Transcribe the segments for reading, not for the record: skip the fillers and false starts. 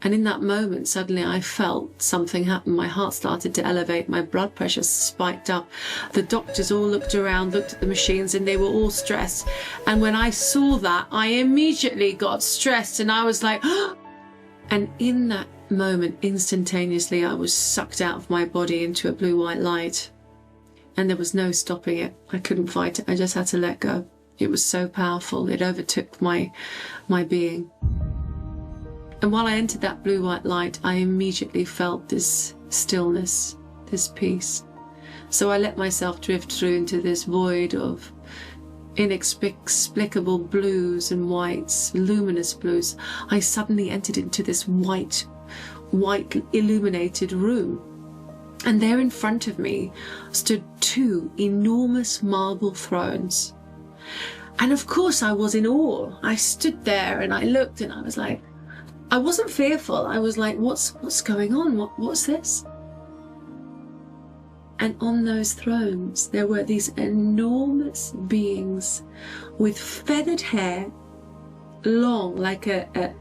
And in that moment, suddenly I felt something happen. My heart started to elevate. My blood pressure spiked up. The doctors all looked around, looked at the machines, and they were all stressed. And when I saw that, I immediately got stressed, and I was like, oh! And in that moment, instantaneously, I was sucked out of my body into a blue-white light. And there was no stopping it. I couldn't fight it. I just had to let go. It was so powerful. It overtook my being. And while I entered that blue-white light, I immediately felt this stillness, this peace. So I let myself drift through into this void of inexplicable blues and whites, luminous blues. I suddenly entered into this white illuminated room. And there in front of me stood 2 enormous marble thrones. And of course I was in awe. I stood there and I looked and I was like, I wasn't fearful. I was like, what's going on? What's this? And on those thrones, there were these enormous beings with feathered hair, long, like a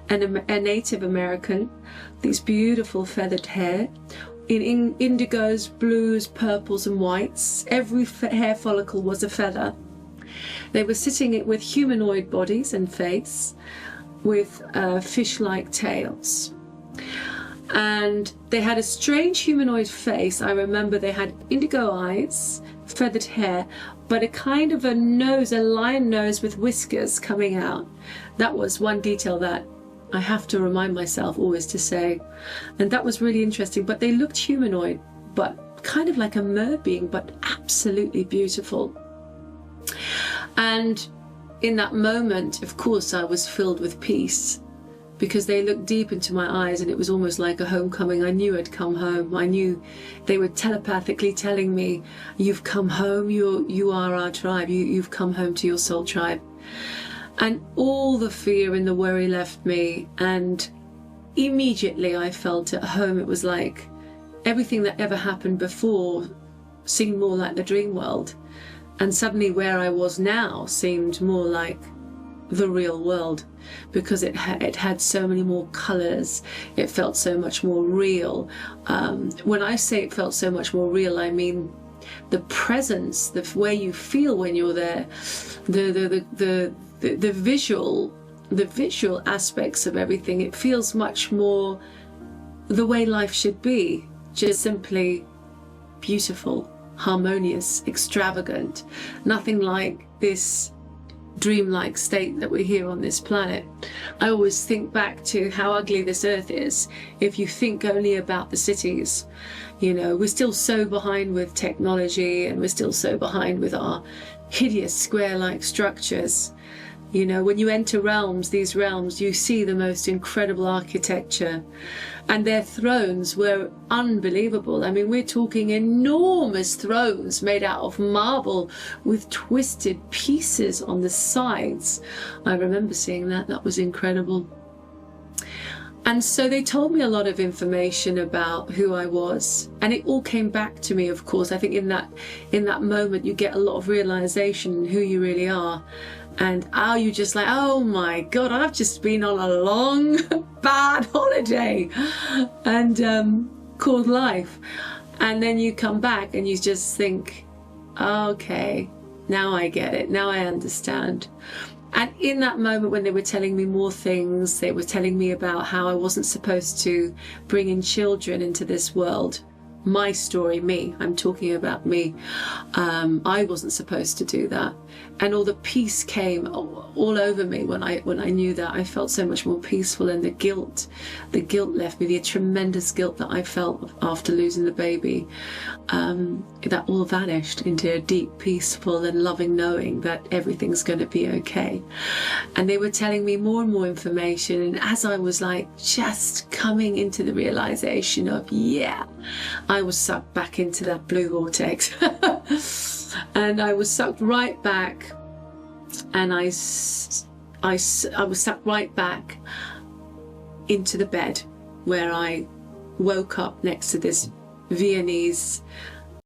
Native American, these beautiful feathered hair, in indigos, blues, purples and whites. Every hair follicle was a feather. They were sitting with humanoid bodies and face, with fish-like tails. And they had a strange humanoid face. I remember they had indigo eyes, feathered hair, but a kind of a nose, a lion nose with whiskers coming out. That was one detail that I have to remind myself always to say. And that was really interesting. But they looked humanoid, but kind of like a mer being, but absolutely beautiful. And in that moment, of course, I was filled with peace, because they looked deep into my eyes and it was almost like a homecoming. I knew I'd come home. I knew they were telepathically telling me, you've come home, you are our tribe, you've come home to your soul tribe. And all the fear and the worry left me, and immediately I felt at home. It was like everything that ever happened before seemed more like the dream world. And suddenly where I was now seemed more like the real world, because it had so many more colours. It felt so much more real. When I say it felt so much more real, I mean the presence, the way you feel when you're there, the visual aspects of everything. It feels much more the way life should be, just simply beautiful, harmonious, extravagant, nothing like this dreamlike state that we're here on this planet. I always think back to how ugly this earth is if you think only about the cities. You know, we're still so behind with technology, and we're still so behind with our hideous square-like structures. You know, when you enter these realms, you see the most incredible architecture, and their thrones were unbelievable. I mean, we're talking enormous thrones made out of marble with twisted pieces on the sides. I remember seeing that. That was incredible. And so they told me a lot of information about who I was, and it all came back to me, of course. I think in that moment you get a lot of realization who you really are. And are you just like, oh my God, I've just been on a long, bad holiday and called life. And then you come back and you just think, okay, now I get it. Now I understand. And in that moment when they were telling me more things, they were telling me about how I wasn't supposed to bring in children into this world. My story, me, I'm talking about me. I wasn't supposed to do that. And all the peace came all over me when I knew that. I felt so much more peaceful, and the guilt left me, the tremendous guilt that I felt after losing the baby, that all vanished into a deep, peaceful and loving knowing that everything's going to be okay. And they were telling me more and more information, and as I was like just coming into the realization of, yeah, I was sucked back into that blue vortex. And I was sucked right back, and I was sucked right back into the bed, where I woke up next to this Viennese